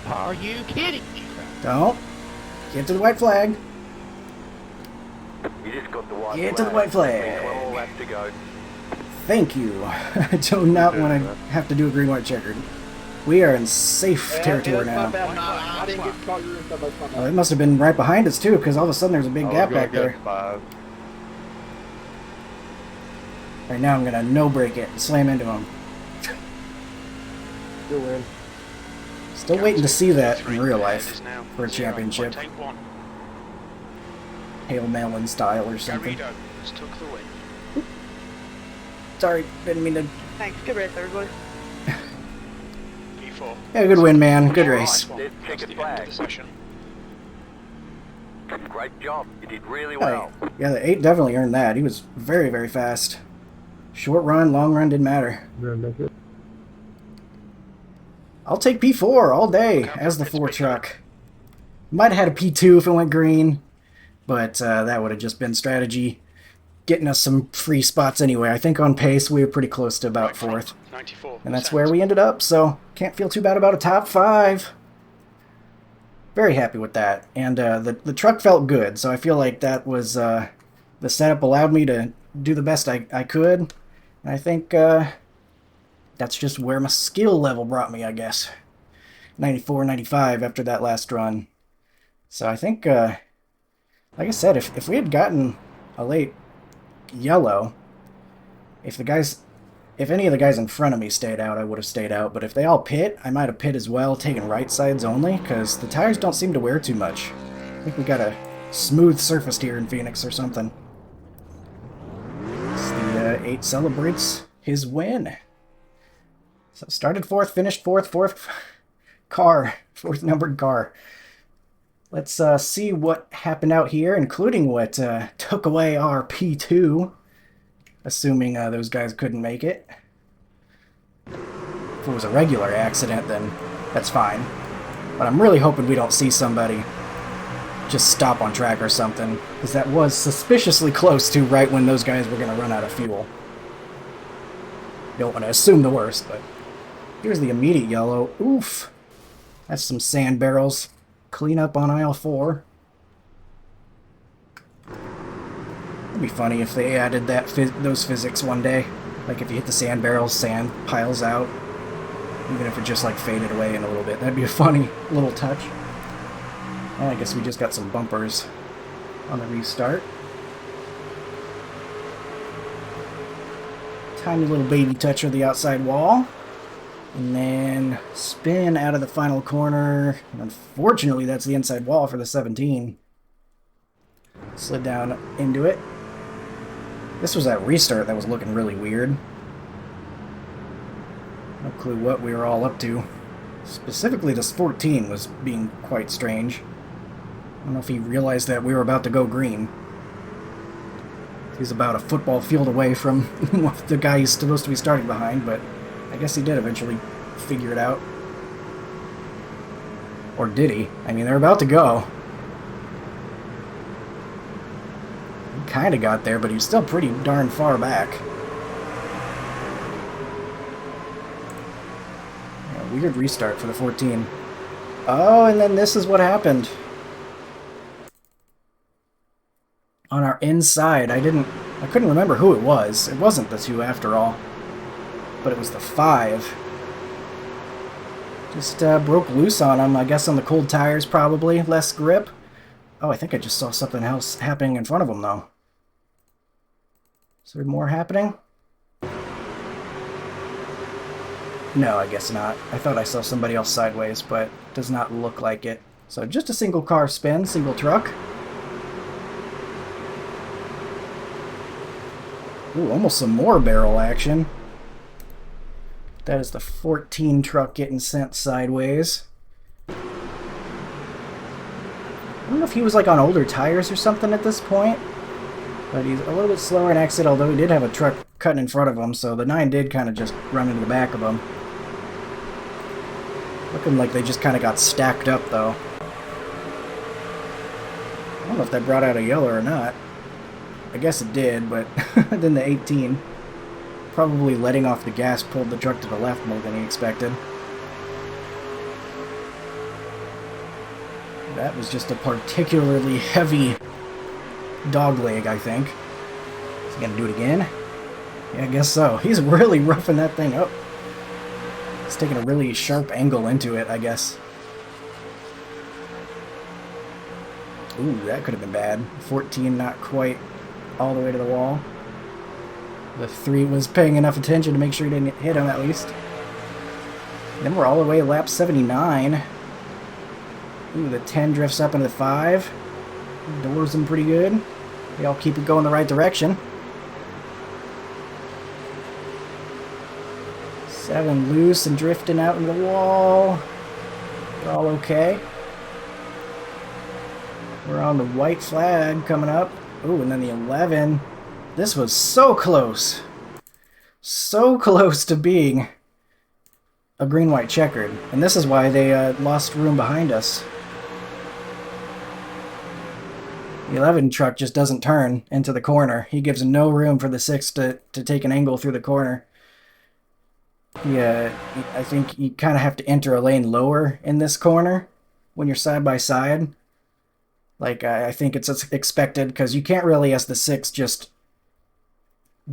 Are you kidding me? Don't. Get to the white flag. You just got the white Get flag. to the white flag. 12 laps to go. Thank you. I do not want to have to do a green white checkered. We are in safe territory now. I didn't get caught. You were in Oh, it must have been right behind us too, because all of a sudden there's a big gap back there. 5. Right now I'm gonna no break it and slam into him. You'll win. Still waiting to see that in real life for a championship. Hail Melon style or something. Garrido has took the win. Sorry, didn't mean to. Thanks. Good race, everybody. P4. Yeah, good win, man. Good race. Let's check That's it the end of flag. the session. Great job. You did really Oh, well. yeah, the 8 definitely earned that. He was very, very fast. Short run, long run, didn't matter. You're gonna make it. I'll take P4 all day as the 4 truck. Might have had a P2 if it went green, but that would have just been strategy. Getting us some free spots anyway. I think on pace we were pretty close to about 4th. 94%. And that's where we ended up, so can't feel too bad about a top 5. Very happy with that. And the truck felt good, so I feel like that was the setup allowed me to do the best I could. And I think that's just where my skill level brought me, I guess. 94, 95 after that last run. So I think, like I said, if we had gotten a late yellow, if the guys if any of the guys in front of me stayed out, I would have stayed out. But if they all pit, I might have pit as well, taking right sides only, because the tires don't seem to wear too much. I think we got a smooth surface here in Phoenix or something. It's the 8 celebrates his win. So started 4th, finished 4th, 4th car, 4th numbered car. Let's see what happened out here, including what took away our P2, assuming those guys couldn't make it. If it was a regular accident, then that's fine. But I'm really hoping we don't see somebody just stop on track or something, because that was suspiciously close to right when those guys were going to run out of fuel. Don't want to assume the worst, but here's the immediate yellow. Oof. That's some sand barrels. Clean up on aisle 4. It'd be funny if they added those physics one day. Like if you hit the sand barrels, sand piles out. Even if it just like faded away in a little bit. That'd be a funny little touch. And I guess we just got some bumpers on the restart. Tiny little baby touch of the outside wall. And then spin out of the final corner. Unfortunately, that's the inside wall for the 17. Slid down into it. This was that restart that was looking really weird. No clue what we were all up to. Specifically, this 14 was being quite strange. I don't know if he realized that we were about to go green. He's about a football field away from the guy he's supposed to be starting behind, but I guess he did eventually figure it out. Or did he? I mean, they're about to go. He kind of got there, but he's still pretty darn far back. Yeah, weird restart for the 14. Oh, and then this is what happened. On our inside, I couldn't remember who it was. It wasn't the 2 after all. But it was the 5. Just broke loose on him, I guess on the cold tires probably. Less grip. Oh, I think I just saw something else happening in front of him though. Is there more happening? No, I guess not. I thought I saw somebody else sideways, but does not look like it. So just a single car spin, single truck. Ooh, almost some more barrel action. That is the 14 truck getting sent sideways. I don't know if he was like on older tires or something at this point. But he's a little bit slower in exit, although he did have a truck cutting in front of him, so the 9 did kind of just run into the back of him. Looking like they just kind of got stacked up, though. I don't know if that brought out a yellow or not. I guess it did, but then the 18, probably letting off the gas, pulled the truck to the left more than he expected. That was just a particularly heavy dog leg, I think. Is he gonna do it again? Yeah, I guess so. He's really roughing that thing up. He's taking a really sharp angle into it, I guess. Ooh, that could have been bad. 14 not quite all the way to the wall. The 3 was paying enough attention to make sure he didn't hit him at least. Then we're all the way to lap 79. Ooh, the 10 drifts up into the 5. Doors them pretty good. They all keep it going the right direction. 7 loose and drifting out into the wall. We're all okay. We're on the white flag coming up. Ooh, and then the 11. This was so close. So close to being a green-white checkered. And this is why they lost room behind us. The 11 truck just doesn't turn into the corner. He gives no room for the 6 to take an angle through the corner. Yeah, I think you kind of have to enter a lane lower in this corner when you're side by side. Like, I think it's expected, because you can't really, as the 6, just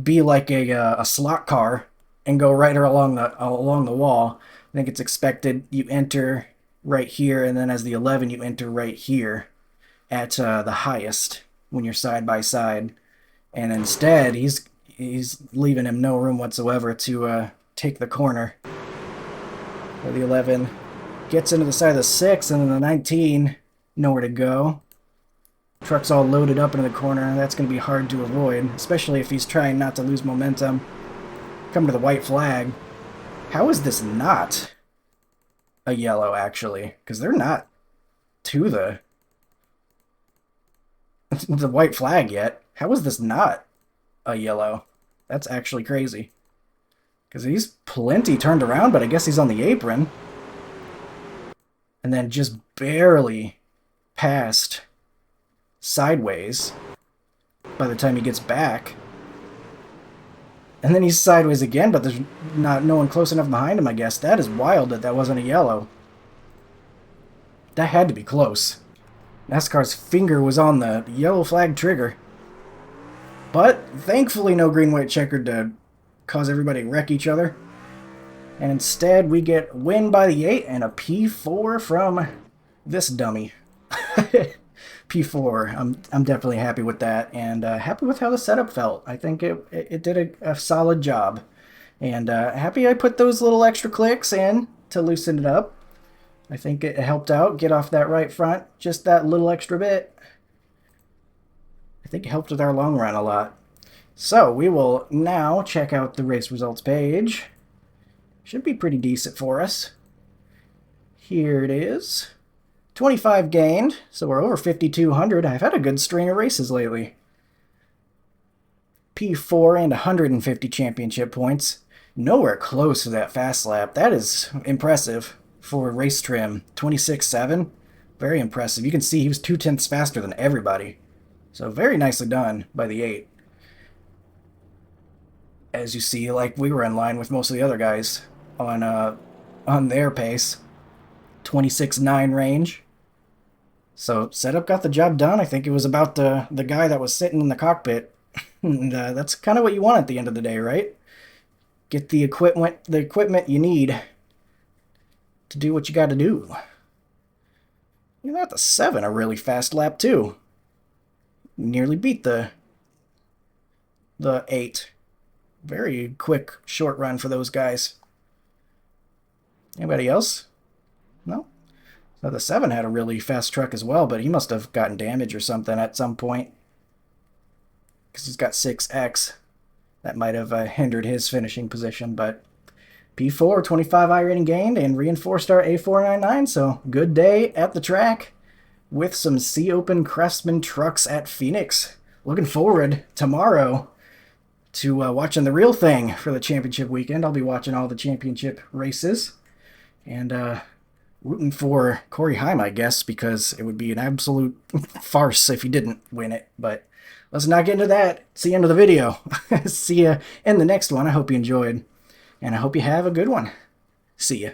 be like a slot car and go right along the wall. I think it's expected you enter right here, and then as the 11, you enter right here at the highest when you're side by side. And instead, he's leaving him no room whatsoever to take the corner. So the 11 gets into the side of the 6, and then the 19, nowhere to go. Truck's all loaded up into the corner. That's going to be hard to avoid, especially if he's trying not to lose momentum. Coming to the white flag. How is this not a yellow, actually? Because they're not to the the white flag yet. How is this not a yellow? That's actually crazy. Because he's plenty turned around, but I guess he's on the apron. And then just barely passed sideways by the time he gets back. And then he's sideways again, but there's no one close enough behind him, I guess. That is wild that that wasn't a yellow. That had to be close. NASCAR's finger was on the yellow flag trigger. But thankfully no green, white, checkered to cause everybody to wreck each other. And instead we get win by the 8 and a P4 from this dummy. P4. I'm definitely happy with that, and happy with how the setup felt. I think it did a solid job. And happy I put those little extra clicks in to loosen it up. I think it helped out, get off that right front, just that little extra bit. I think it helped with our long run a lot. So we will now check out the race results page. Should be pretty decent for us. Here it is. 25 gained, so we're over 5,200. I've had a good string of races lately. P4 and 150 championship points. Nowhere close to that fast lap. That is impressive for race trim. 26.7. Very impressive. You can see he was 0.2 faster than everybody. So very nicely done by the 8. As you see, like, we were in line with most of the other guys on their pace. 26.9 range. So setup got the job done. I think it was about the guy that was sitting in the cockpit. And that's kind of what you want at the end of the day, right? Get the equipment you need to do what you got to do. You got the 7, a really fast lap too. Nearly beat the 8. Very quick short run for those guys. Anybody else? No? So the 7 had a really fast truck as well, but he must have gotten damage or something at some point. Because he's got 6X. That might have hindered his finishing position, but P4, 25 iRating gained, and reinforced our A499, so good day at the track with some C-Open Craftsman trucks at Phoenix. Looking forward tomorrow to watching the real thing for the championship weekend. I'll be watching all the championship races, and rooting for Corey Heim, I guess, because it would be an absolute farce if he didn't win it. But let's not get into that. It's the end of the video. See ya in the next one. I hope you enjoyed, and I hope you have a good one. See ya.